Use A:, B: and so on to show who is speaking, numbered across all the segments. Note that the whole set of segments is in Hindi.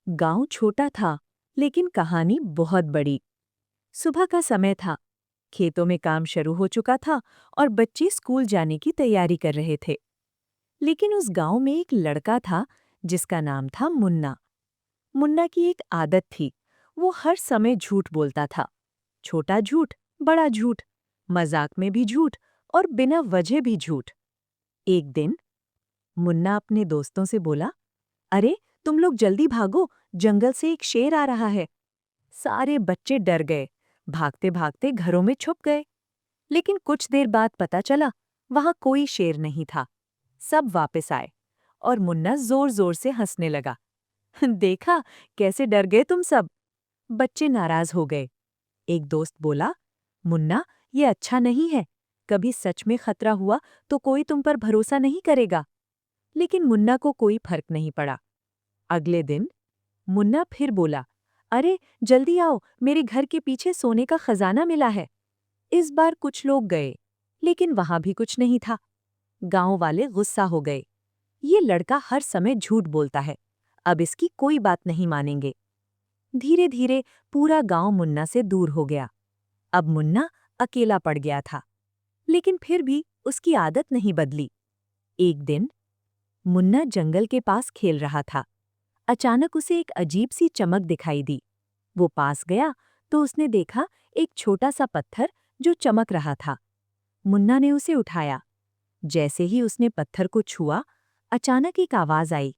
A: गांव छोटा था, लेकिन कहानी बहुत बड़ी। सुबह का समय था। खेतों में काम शुरू हो चुका था और बच्चे स्कूल जाने की तैयारी कर रहे थे। लेकिन उस गांव में एक लड़का था जिसका नाम था मुन्ना। मुन्ना की एक आदत थी। वो हर समय झूठ बोलता था। छोटा झूठ, बड़ा झूठ, मजाक में भी झूठ और बिना वजह भी झूठ। एक दिन मुन्ना अपने दोस्तों से बोला, अरे तुम लोग जल्दी भागो, जंगल से एक शेर आ रहा है। सारे बच्चे डर गए। भागते भागते घरों में छुप गए। लेकिन कुछ देर बाद पता चला वहां कोई शेर नहीं था। सब वापस आए और मुन्ना जोर जोर से हंसने लगा। देखा, कैसे डर गए तुम सब। बच्चे नाराज हो गए। एक दोस्त बोला, मुन्ना, ये अच्छा नहीं है। कभी सच में खतरा हुआ तो कोई तुम पर भरोसा नहीं करेगा। लेकिन मुन्ना को कोई फर्क नहीं पड़ा। अगले दिन मुन्ना फिर बोला, अरे जल्दी आओ, मेरे घर के पीछे सोने का खजाना मिला है। इस बार कुछ लोग गए, लेकिन वहां भी कुछ नहीं था। गांव वाले गुस्सा हो गए। ये लड़का हर समय झूठ बोलता है, अब इसकी कोई बात नहीं मानेंगे। धीरे धीरे पूरा गांव मुन्ना से दूर हो गया। अब मुन्ना अकेला पड़ गया था, लेकिन फिर भी उसकी आदत नहीं बदली। एक दिन मुन्ना जंगल के पास खेल रहा था। अचानक उसे एक अजीब सी चमक दिखाई दी। वो पास गया तो उसने देखा एक छोटा सा पत्थर जो चमक रहा था। मुन्ना ने उसे उठाया। जैसे ही उसने पत्थर को छुआ, अचानक एक आवाज आई,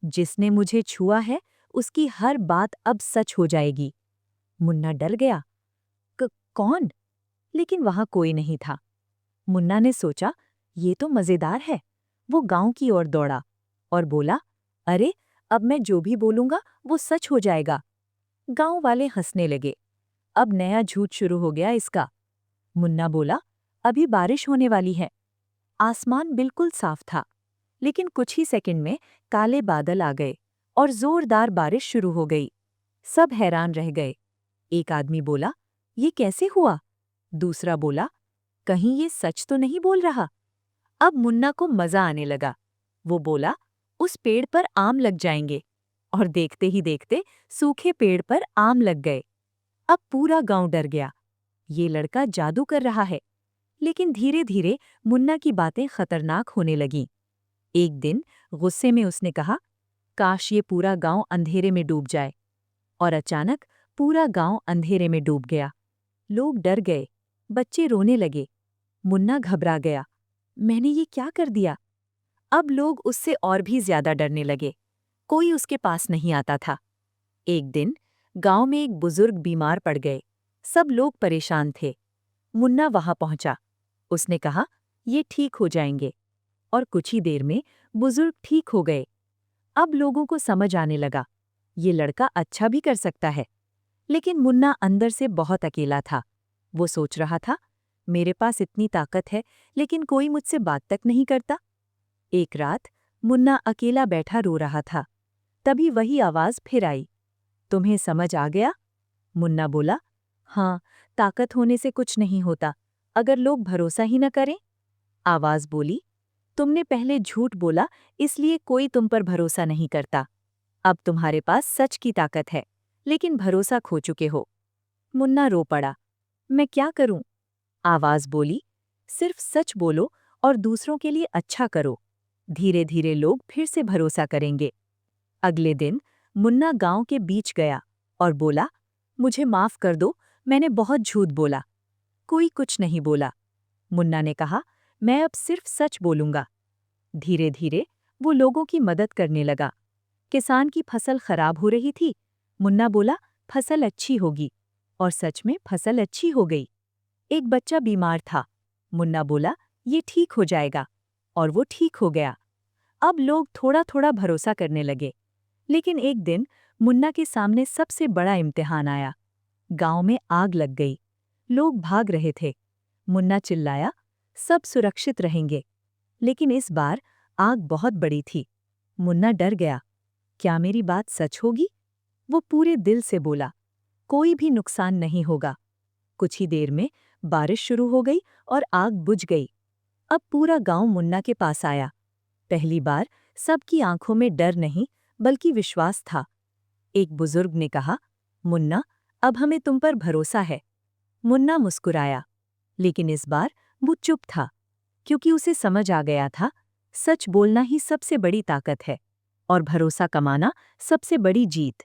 A: जिसने मुझे छुआ है उसकी हर बात अब सच हो जाएगी। मुन्ना डर गया। कौन? लेकिन वहां कोई नहीं था। मुन्ना ने सोचा, ये तो मजेदार है। वो गांव की ओर दौड़ा और बोला, अरे अब मैं जो भी बोलूंगा वो सच हो जाएगा। गांव वाले हंसने लगे। अब नया झूठ शुरू हो गया इसका। मुन्ना बोला, अभी बारिश होने वाली है। आसमान बिल्कुल साफ था, लेकिन कुछ ही सेकंड में काले बादल आ गए और जोरदार बारिश शुरू हो गई। सब हैरान रह गए। एक आदमी बोला, ये कैसे हुआ? दूसरा बोला, कहीं ये सच तो नहीं बोल रहा। अब मुन्ना को मजा आने लगा। वो बोला, उस पेड़ पर आम लग जाएंगे। और देखते ही देखते सूखे पेड़ पर आम लग गए। अब पूरा गांव डर गया। ये लड़का जादू कर रहा है। लेकिन धीरे धीरे मुन्ना की बातें खतरनाक होने लगीं। एक दिन गुस्से में उसने कहा, काश ये पूरा गांव अंधेरे में डूब जाए। और अचानक पूरा गांव अंधेरे में डूब गया। लोग डर गए। बच्चे रोने लगे। मुन्ना घबरा गया। मैंने ये क्या कर दिया? अब लोग उससे और भी ज्यादा डरने लगे। कोई उसके पास नहीं आता था। एक दिन गांव में एक बुजुर्ग बीमार पड़ गए। सब लोग परेशान थे। मुन्ना वहां पहुंचा। उसने कहा, ये ठीक हो जाएंगे। और कुछ ही देर में बुजुर्ग ठीक हो गए। अब लोगों को समझ आने लगा, ये लड़का अच्छा भी कर सकता है। लेकिन मुन्ना अंदर से बहुत अकेला था। वो सोच रहा था, मेरे पास इतनी ताकत है, लेकिन कोई मुझसे बात तक नहीं करता। एक रात मुन्ना अकेला बैठा रो रहा था। तभी वही आवाज फिर आई, तुम्हें समझ आ गया? मुन्ना बोला, हाँ, ताकत होने से कुछ नहीं होता, अगर लोग भरोसा ही न करें। आवाज बोली, तुमने पहले झूठ बोला, इसलिए कोई तुम पर भरोसा नहीं करता। अब तुम्हारे पास सच की ताकत है, लेकिन भरोसा खो चुके हो। मुन्ना रो पड़ा। मैं क्या करूं? आवाज बोली, सिर्फ सच बोलो और दूसरों के लिए अच्छा करो। धीरे धीरे लोग फिर से भरोसा करेंगे। अगले दिन मुन्ना गांव के बीच गया और बोला, मुझे माफ कर दो, मैंने बहुत झूठ बोला। कोई कुछ नहीं बोला। मुन्ना ने कहा, मैं अब सिर्फ सच बोलूंगा। धीरे धीरे वो लोगों की मदद करने लगा। किसान की फसल खराब हो रही थी। मुन्ना बोला, फसल अच्छी होगी। और सच में फसल अच्छी हो गई। एक बच्चा बीमार था। मुन्ना बोला, ये ठीक हो जाएगा। और वो ठीक हो गया। अब लोग थोड़ा थोड़ा भरोसा करने लगे। लेकिन एक दिन मुन्ना के सामने सबसे बड़ा इम्तिहान आया। गांव में आग लग गई। लोग भाग रहे थे। मुन्ना चिल्लाया, सब सुरक्षित रहेंगे। लेकिन इस बार आग बहुत बड़ी थी। मुन्ना डर गया। क्या मेरी बात सच होगी? वो पूरे दिल से बोला, कोई भी नुकसान नहीं होगा। कुछ ही देर में बारिश शुरू हो गई और आग बुझ गई। अब पूरा गांव मुन्ना के पास आया। पहली बार सबकी आंखों में डर नहीं, बल्कि विश्वास था। एक बुजुर्ग ने कहा, मुन्ना, अब हमें तुम पर भरोसा है। मुन्ना मुस्कुराया, लेकिन इस बार वो चुप था, क्योंकि उसे समझ आ गया था, सच बोलना ही सबसे बड़ी ताकत है और भरोसा कमाना सबसे बड़ी जीत।